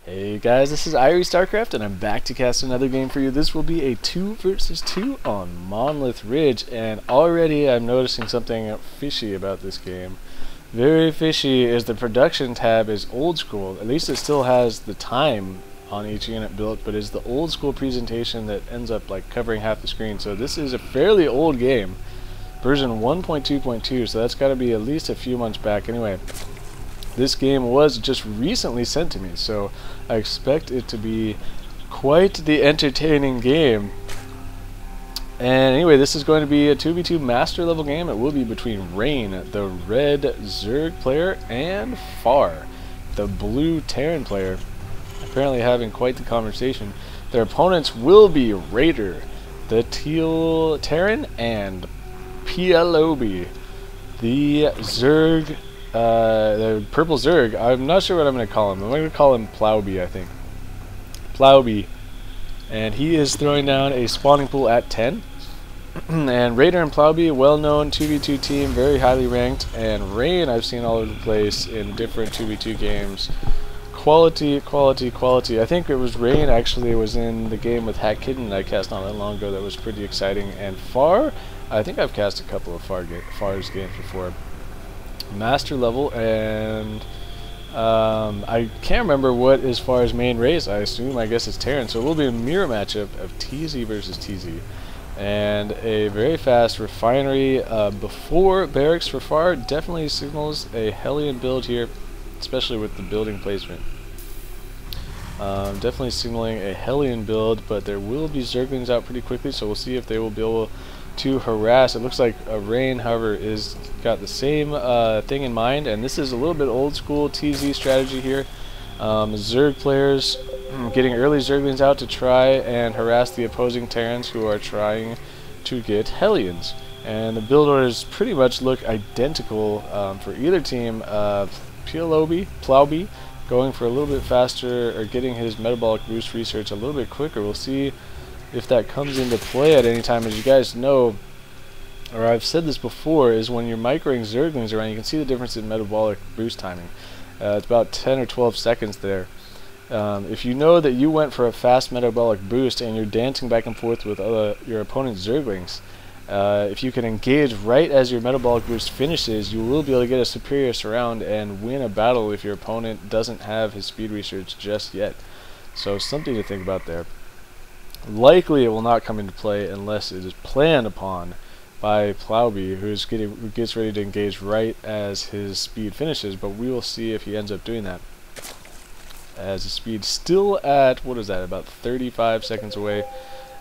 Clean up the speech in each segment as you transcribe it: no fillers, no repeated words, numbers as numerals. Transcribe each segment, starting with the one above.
Hey guys, this is IrieStarcraft and I'm back to cast another game for you. This will be a 2 versus 2 on Monlyth Ridge, and already I'm noticing something fishy about this game. Very fishy is the production tab is old school. At least it still has the time on each unit built, but it's the old school presentation that ends up like covering half the screen. So this is a fairly old game, version 1.2.2, so that's got to be at least a few months back anyway. This game was just recently sent to me, so I expect it to be quite the entertaining game. And anyway, this is going to be a 2v2 master level game. It will be between Rain, the red Zerg player, and Far, the blue Terran player. Apparently having quite the conversation. Their opponents will be Raider, the teal Terran, and PLOwbie, the Zerg. The purple Zerg. I'm not sure what I'm going to call him. I'm going to call him PLOwbie, I think. PLOwbie. And he is throwing down a spawning pool at 10. And Raider and PLOwbie, well-known 2v2 team, very highly ranked. And Rain, I've seen all over the place in different 2v2 games. Quality, quality, quality. I think it was Rain, actually, was in the game with Hat Kitten I cast not that long ago. That was pretty exciting. And Far, I think I've cast a couple of Far's games before. Master level, and I can't remember what as far as main race. I guess it's Terran, so it will be a mirror matchup of TZ versus TZ, and a very fast refinery before barracks for Far definitely signals a Hellion build here, especially with the building placement. Definitely signaling a Hellion build, but there will be Zerglings out pretty quickly, so we'll see if they will be able to harass. It looks like Rain, however, is got the same thing in mind, and this is a little bit old school TZ strategy here. Zerg players getting early Zerglings out to try and harass the opposing Terrans who are trying to get Hellions. And the build orders pretty much look identical for either team. PLOwbie going for a little bit faster, or getting his metabolic boost research a little bit quicker. We'll see if that comes into play at any time. As you guys know, or I've said this before, is when you're microing Zerglings around, you can see the difference in metabolic boost timing. It's about 10 or 12 seconds there. If you know that you went for a fast metabolic boost and you're dancing back and forth with your opponent's Zerglings, if you can engage right as your metabolic boost finishes, you will be able to get a superior surround and win a battle if your opponent doesn't have his speed research just yet. So something to think about there. Likely it will not come into play unless it is planned upon by PLOwbie, who gets ready to engage right as his speed finishes, but we will see if he ends up doing that. As his speed still at, what is that, about 35 seconds away,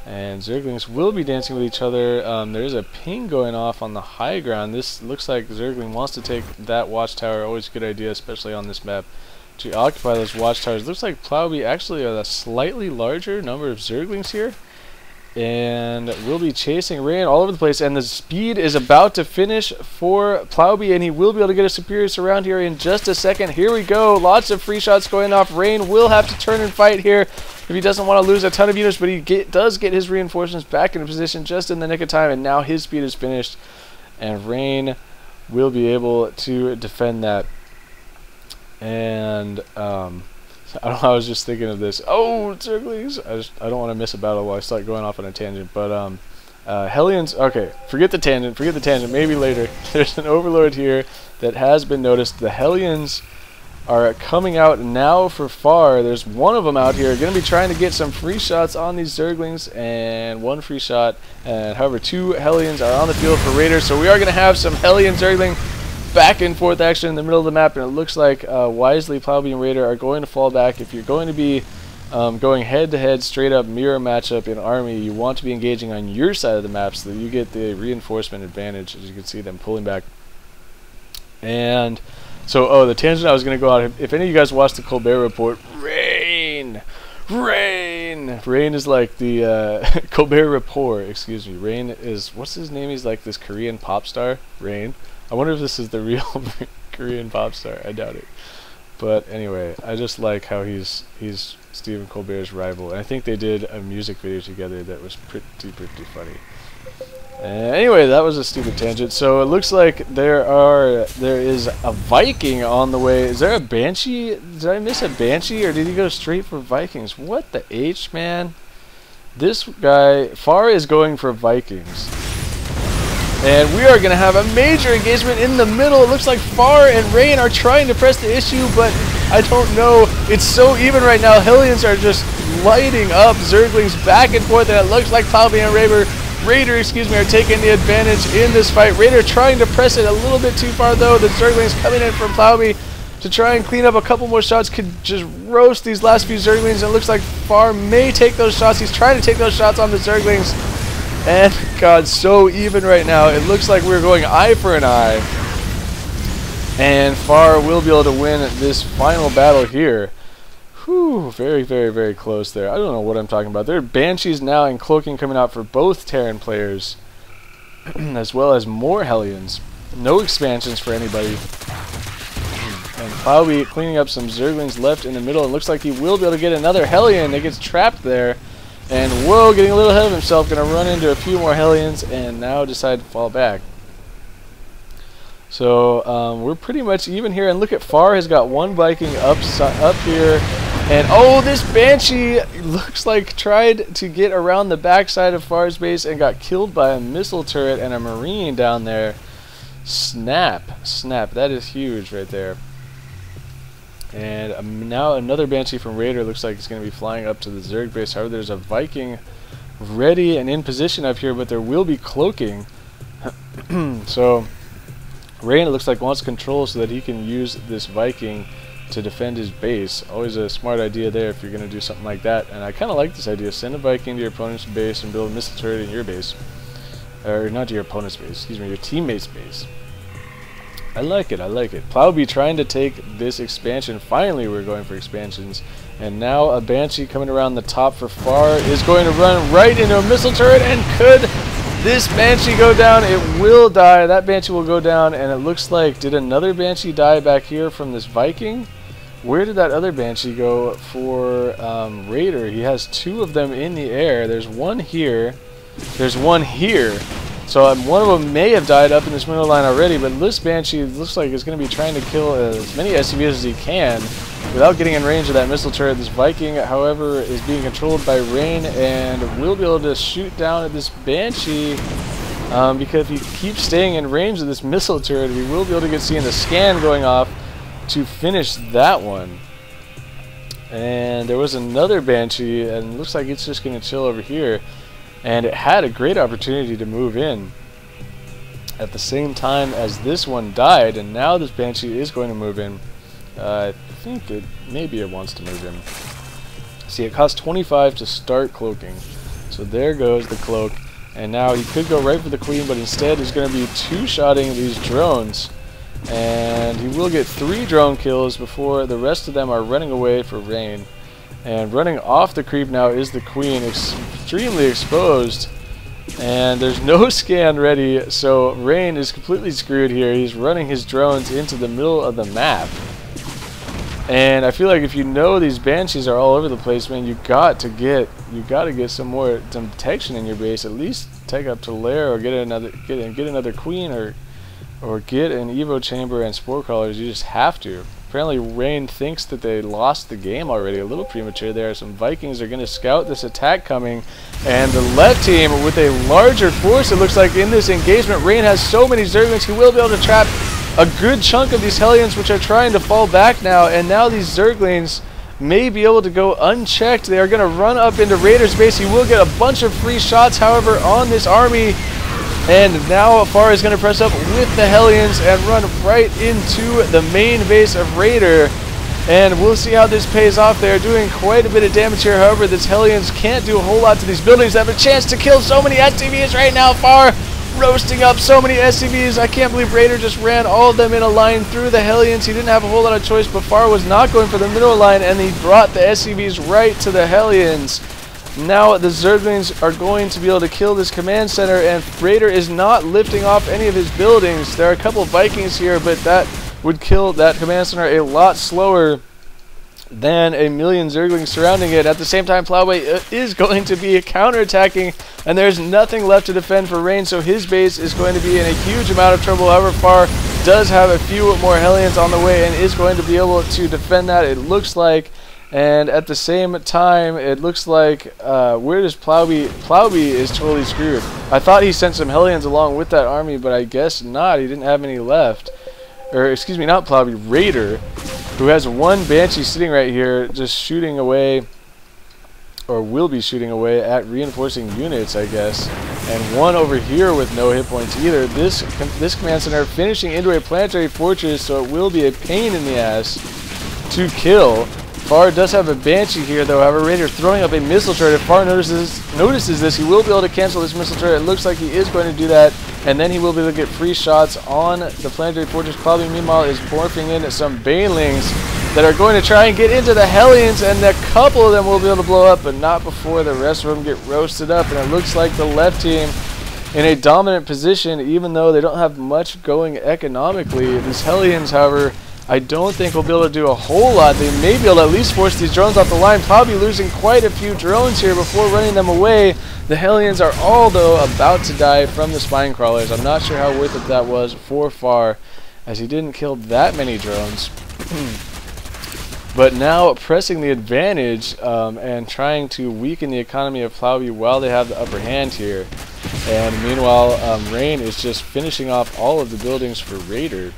and Zerglings will be dancing with each other. There is a ping going off on the high ground. This looks like Zergling wants to take that watchtower. Always a good idea, especially on this map, to occupy those watchtowers. Looks like PLOwbie actually has a slightly larger number of Zerglings here, and will be chasing Rain all over the place, and the speed is about to finish for PLOwbie, and he will be able to get a superior surround here in just a second. Here we go, lots of free shots going off. Rain will have to turn and fight here if he doesn't want to lose a ton of units, but he does get his reinforcements back into position just in the nick of time, and now his speed is finished, and Rain will be able to defend that. And I don't know, I was just thinking of this. Oh, Zerglings! I don't want to miss a battle while I start going off on a tangent. But Hellions. Okay, forget the tangent. Forget the tangent. Maybe later. There's an Overlord here that has been noticed. The Hellions are coming out now for Far. There's one of them out here going to be trying to get some free shots on these Zerglings, and one free shot. And however, 2 Hellions are on the field for Raiders. So we are going to have some Hellion Zergling back and forth action in the middle of the map, and it looks like wisely PLOwbie and Raider are going to fall back. If you're going to be going head-to-head, straight-up mirror matchup in Army, you want to be engaging on your side of the map so that you get the reinforcement advantage, as you can see them pulling back. And so, the tangent I was going to go on, if any of you guys watched the Colbert Report, Rain is like the Colbert Report, excuse me. Rain is, what's his name? He's like this Korean pop star, Rain. I wonder if this is the real Korean pop star. I doubt it. But anyway, I just like how he's Stephen Colbert's rival. And I think they did a music video together that was pretty funny. Anyway, that was a stupid tangent. So it looks like there is a Viking on the way. Is there a Banshee? Did I miss a Banshee, or did he go straight for Vikings? What the H, man? This guy, Far, is going for Vikings. And we are going to have a major engagement in the middle. It looks like Far and Rain are trying to press the issue, but I don't know. It's so even right now. Hellions are just lighting up Zerglings back and forth, and it looks like PLOwbie and Raider, are taking the advantage in this fight. Raider trying to press it a little bit too far, though. The Zerglings coming in from PLOwbie to try and clean up a couple more shots. Could just roast these last few Zerglings. It looks like Far may take those shots. He's trying to take those shots on the Zerglings. And, God, so even right now. It looks like we're going eye for an eye. And Far will be able to win this final battle here. Whew, very, very, very close there. I don't know what I'm talking about. There are Banshees now and Cloaking coming out for both Terran players, as well as more Hellions. No expansions for anybody. And PLOwbie cleaning up some Zerglings left in the middle. It looks like he will be able to get another Hellion that gets trapped there. And whoa, getting a little ahead of himself. Going to run into a few more Hellions and now decide to fall back. So we're pretty much even here. And look at Far has got one Viking up here. And oh, this Banshee looks like tried to get around the backside of Far's base and got killed by a missile turret and a Marine down there. Snap. Snap. That is huge right there. And now another Banshee from Raider looks like it's going to be flying up to the Zerg base. However, there's a Viking ready and in position up here, but there will be Cloaking. So Rain, it looks like, wants control so that he can use this Viking to defend his base. Always a smart idea there if you're going to do something like that. And I kind of like this idea. Send a Viking to your opponent's base and build a missile turret in your base. Or not to your opponent's base, excuse me, your teammate's base. I like it, I like it. PLOwbie trying to take this expansion. Finally we're going for expansions. And now a Banshee coming around the top for Far is going to run right into a missile turret. And could this Banshee go down? It will die. That Banshee will go down. And it looks like, did another Banshee die back here from this Viking? Where did that other Banshee go for Raider? He has two of them in the air. There's one here. There's one here. So one of them may have died up in this middle line already, but this Banshee looks like it's going to be trying to kill as many SCVs as he can without getting in range of that missile turret. This Viking, however, is being controlled by Rain and will be able to shoot down at this Banshee because if he keeps staying in range of this missile turret, we will be able to get seeing the scan going off to finish that one. And there was another Banshee, and it looks like it's just going to chill over here. And it had a great opportunity to move in at the same time as this one died, and now this Banshee is going to move in. I think maybe it wants to move in. See, it costs 25 to start Cloaking. So there goes the Cloak. And now he could go right for the Queen, but instead he's going to be two-shotting these drones. And he will get 3 drone kills before the rest of them are running away for Rain. And running off the creep now is the Queen, extremely exposed. And there's no scan ready, so Rain is completely screwed here. He's running his drones into the middle of the map. And I feel like if you know these Banshees are all over the place, man, you got to get some detection in your base. At least take up to Lair or get another Queen or get an Evo Chamber and Spore Crawlers. You just have to. Apparently Rain thinks that they lost the game already. A little premature there. Some Vikings are going to scout this attack coming. And the left team with a larger force, it looks like, in this engagement. Rain has so many Zerglings, he will be able to trap a good chunk of these Hellions, which are trying to fall back now. And now these Zerglings may be able to go unchecked. They are going to run up into Raider's base. He will get a bunch of free shots, however, on this army. And now Far is going to press up with the Hellions and run right into the main base of Raider. And we'll see how this pays off. They're doing quite a bit of damage here. However, this Hellions can't do a whole lot to these buildings. They have a chance to kill so many SCVs right now. Far roasting up so many SCVs. I can't believe Raider just ran all of them in a line through the Hellions. He didn't have a whole lot of choice, but Far was not going for the middle line, and he brought the SCVs right to the Hellions. Now the Zerglings are going to be able to kill this command center, and Raider is not lifting off any of his buildings. There are a couple Vikings here, but that would kill that command center a lot slower than a million Zerglings surrounding it. At the same time, PLOwbie is going to be counterattacking, and there's nothing left to defend for Rain, so his base is going to be in a huge amount of trouble. However, Far does have a few more Hellions on the way and is going to be able to defend that, it looks like. And at the same time, it looks like, where does PLOwbie? PLOwbie is totally screwed. I thought he sent some Hellions along with that army, but I guess not. He didn't have any left. Or, excuse me, not PLOwbie, Raider, who has one Banshee sitting right here, just shooting away, or will be shooting away at reinforcing units, I guess. And one over here with no hit points either. This command center finishing into a planetary fortress, so it will be a pain in the ass to kill. Far does have a Banshee here, though. However, Raider throwing up a missile turret. If Far notices this, he will be able to cancel this missile turret. It looks like he is going to do that, and then he will be able to get free shots on the planetary fortress. PLOwbie, meanwhile, is morphing in some Banelings that are going to try and get into the Hellions, and a couple of them will be able to blow up, but not before the rest of them get roasted up. And it looks like the left team in a dominant position, even though they don't have much going economically. These Hellions, however, I don't think we'll be able to do a whole lot. They may be able to at least force these drones off the line. PLOwbie losing quite a few drones here before running them away. The Hellions are all, though, about to die from the Spine Crawlers. I'm not sure how worth it that was for Far, as he didn't kill that many drones. But now pressing the advantage and trying to weaken the economy of PLOwbie while they have the upper hand here. And meanwhile, Rain is just finishing off all of the buildings for Raider.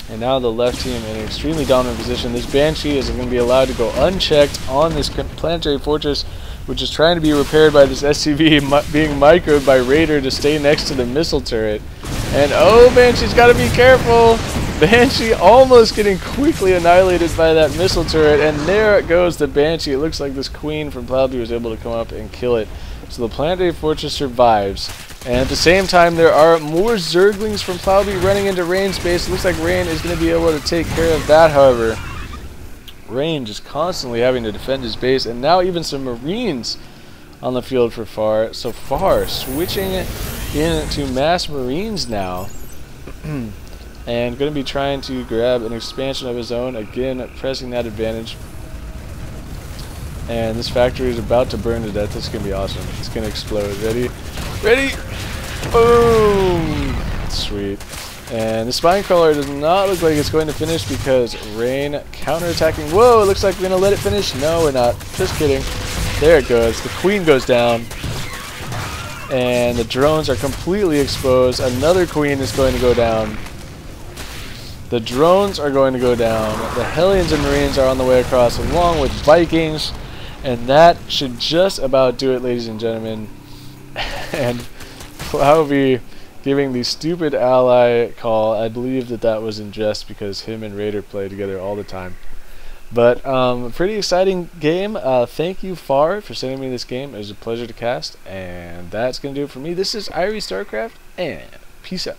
And now the left team in an extremely dominant position. This Banshee is going to be allowed to go unchecked on this planetary fortress, which is trying to be repaired by this SCV being microed by Raider to stay next to the missile turret. And oh, Banshee's got to be careful! Banshee almost getting quickly annihilated by that missile turret, and there goes the Banshee. It looks like this queen from PLOwbie was able to come up and kill it. So the planetary fortress survives. And at the same time, there are more Zerglings from PLOwbie running into Rain's base. It looks like Rain is going to be able to take care of that, however. Rain just constantly having to defend his base, and now even some Marines on the field for Far. So Far switching into mass Marines now. And going to be trying to grab an expansion of his own, again pressing that advantage. And this factory is about to burn to death. This is going to be awesome. It's going to explode. Ready? Ready? Boom! Sweet. And the Spine Crawler does not look like it's going to finish because Rain counterattacking. Whoa, it looks like we're going to let it finish. No, we're not. Just kidding. There it goes. The Queen goes down. And the drones are completely exposed. Another Queen is going to go down. The drones are going to go down. The Hellions and Marines are on the way across along with Vikings. And that should just about do it, ladies and gentlemen. And PLOwbie giving the stupid ally call. I believe that was in jest because him and Raider play together all the time. But pretty exciting game. Thank you, Far, for sending me this game. It was a pleasure to cast. And that's going to do it for me. This is IrieStarcraft, and peace out.